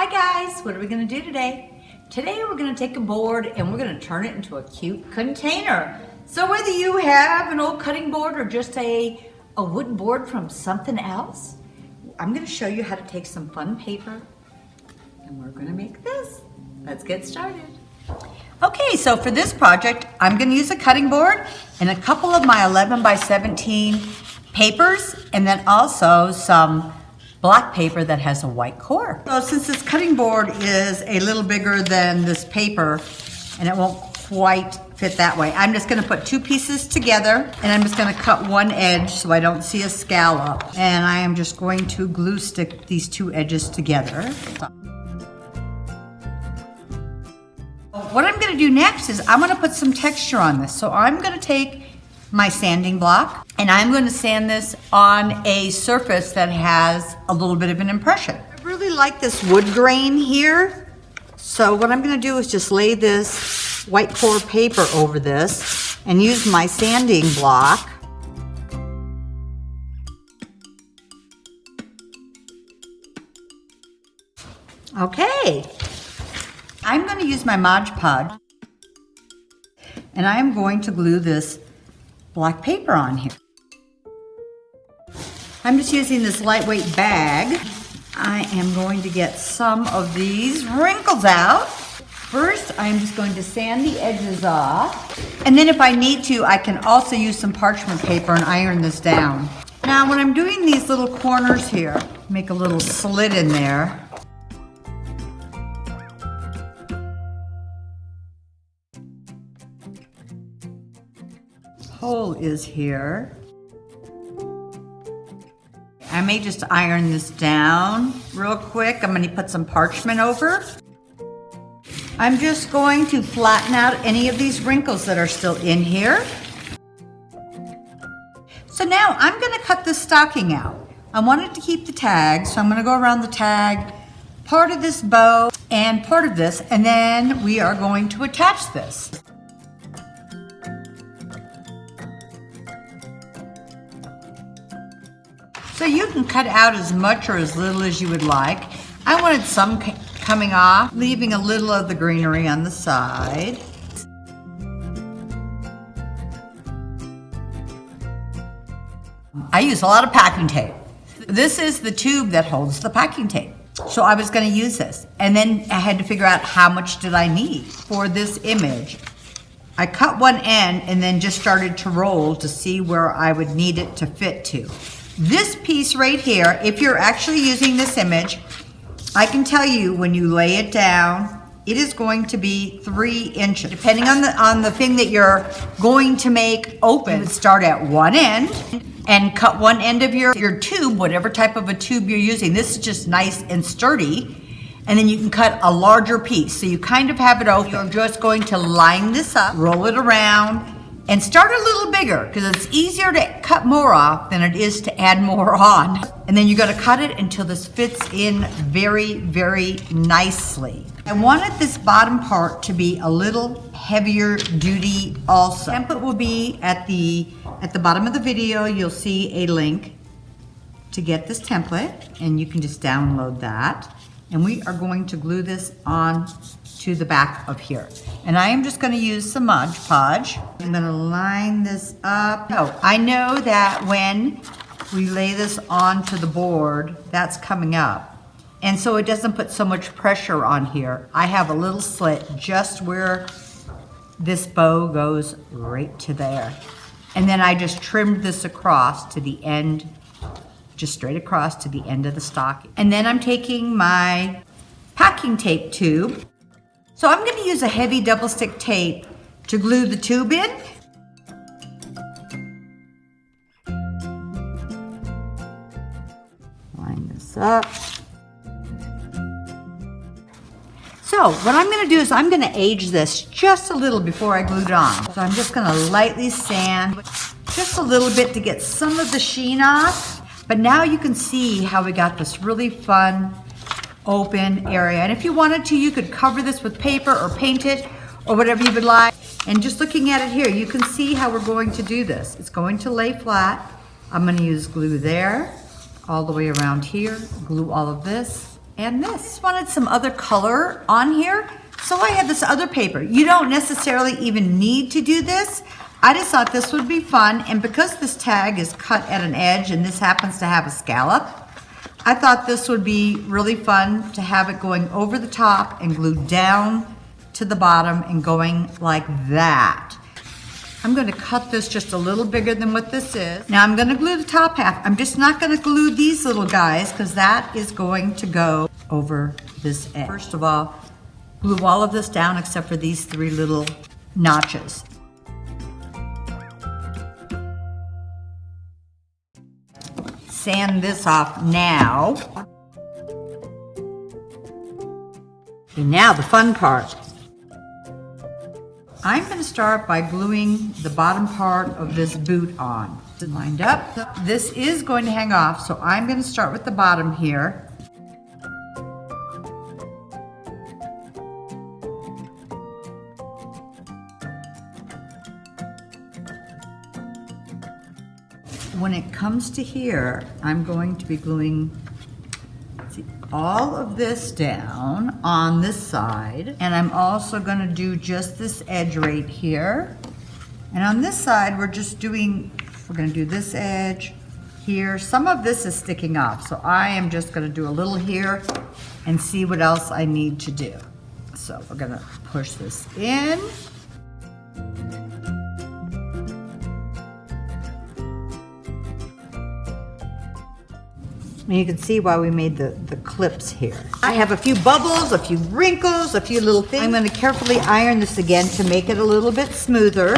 Hi guys, what are we going to do today? Today we're going to take a board and we're going to turn it into a cute container. So whether you have an old cutting board or just a wooden board from something else, I'm going to show you how to take some fun paper and we're going to make this. Let's get started. Okay, so for this project, I'm going to use a cutting board and a couple of my 11 by 17 papers and then also some black paper that has a white core. So since this cutting board is a little bigger than this paper and it won't quite fit that way, I'm just gonna put two pieces together and I'm just gonna cut one edge so I don't see a scallop. And I am just going to glue stick these two edges together. What I'm gonna do next is I'm gonna put some texture on this. So I'm gonna take my sanding block and I'm going to sand this on a surface that has a little bit of an impression. I really like this wood grain here. So what I'm going to do is just lay this white core paper over this and use my sanding block. Okay, I'm going to use my Mod Podge and I am going to glue this black paper on here. I'm just using this lightweight bag. I am going to get some of these wrinkles out. First, I'm just going to sand the edges off. And then if I need to, I can also use some parchment paper and iron this down. Now, when I'm doing these little corners here, make a little slit in there. Hole is here. I may just iron this down real quick. I'm going to put some parchment over. I'm just going to flatten out any of these wrinkles that are still in here. So now I'm going to cut this stocking out. I wanted to keep the tag, so I'm going to go around the tag, part of this bow and part of this, and then we are going to attach this. So you can cut out as much or as little as you would like. I wanted some coming off, leaving a little of the greenery on the side. I use a lot of packing tape. This is the tube that holds the packing tape. So I was going to use this. And then I had to figure out how much did I need for this image. I cut one end and then just started to roll to see where I would need it to fit to. This piece right here, if you're actually using this image, I can tell you when you lay it down, it is going to be 3 inches. Depending on the thing that you're going to make open, you would start at one end and cut one end of your tube, whatever type of a tube you're using. This is just nice and sturdy. And then you can cut a larger piece. So you kind of have it open. You're just going to line this up, roll it around, and start a little bigger because it's easier to cut more off than it is to add more on. And then you're gonna cut it until this fits in very, very nicely. I wanted this bottom part to be a little heavier duty also. The template will be at the bottom of the video. You'll see a link to get this template and you can just download that. And we are going to glue this on to the back of here. And I am just going to use some Mod Podge. I'm going to line this up. Oh, I know that when we lay this onto the board, that's coming up. And so it doesn't put so much pressure on here. I have a little slit just where this bow goes right to there. And then I just trimmed this across to the end, just straight across to the end of the stocking. And then I'm taking my packing tape tube. So I'm going to use a heavy double stick tape to glue the tube in. Line this up. So what I'm going to do is I'm going to age this just a little before I glue it on. So I'm just going to lightly sand just a little bit to get some of the sheen off. But now you can see how we got this really fun open area. And if you wanted to, you could cover this with paper or paint it or whatever you would like. And just looking at it here, you can see how we're going to do this. It's going to lay flat. I'm going to use glue there, all the way around here, glue all of this, and this. Wanted some other color on here, so I had this other paper. You don't necessarily even need to do this. I just thought this would be fun, and because this tag is cut at an edge and this happens to have a scallop, I thought this would be really fun to have it going over the top and glued down to the bottom and going like that. I'm going to cut this just a little bigger than what this is. Now I'm going to glue the top half. I'm just not going to glue these little guys because that is going to go over this edge. First of all, glue all of this down except for these 3 little notches. Sand this off now. Okay, now the fun part. I'm going to start by gluing the bottom part of this boot on. It's lined up. This is going to hang off, so I'm going to start with the bottom here. When it comes to here, I'm going to be gluing all of this down on this side, and I'm also going to do just this edge right here. And on this side, we're going to do this edge here. Some of this is sticking off, so I am just going to do a little here and see what else I need to do. So we're going to push this in. And you can see why we made the clips here. I have a few bubbles, a few wrinkles, a few little things. I'm going to carefully iron this again to make it a little bit smoother.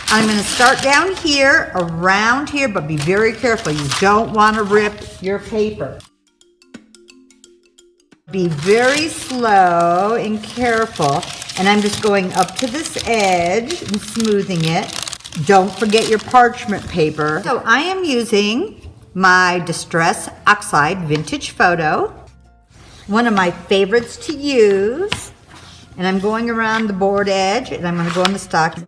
I'm going to start down here, around here, but be very careful. You don't want to rip your paper. Be very slow and careful. And I'm just going up to this edge and smoothing it. Don't forget your parchment paper. So I am using my Distress Oxide Vintage Photo, one of my favorites to use, and I'm going around the board edge and I'm going to go on the stock.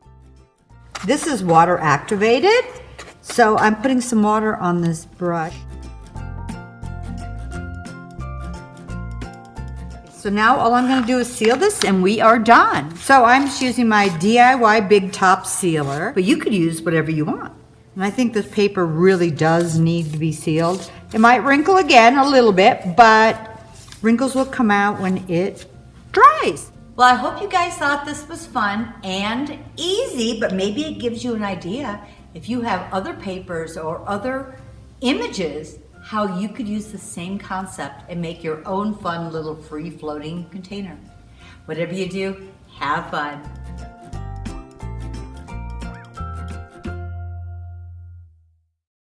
This is water activated, so I'm putting some water on this brush. So now all I'm going to do is seal this and we are done. So I'm just using my DIY Big Top Sealer, but you could use whatever you want. And I think this paper really does need to be sealed. It might wrinkle again a little bit, but wrinkles will come out when it dries. Well, I hope you guys thought this was fun and easy, but maybe it gives you an idea if you have other papers or other images, how you could use the same concept and make your own fun little free floating container. Whatever you do, have fun.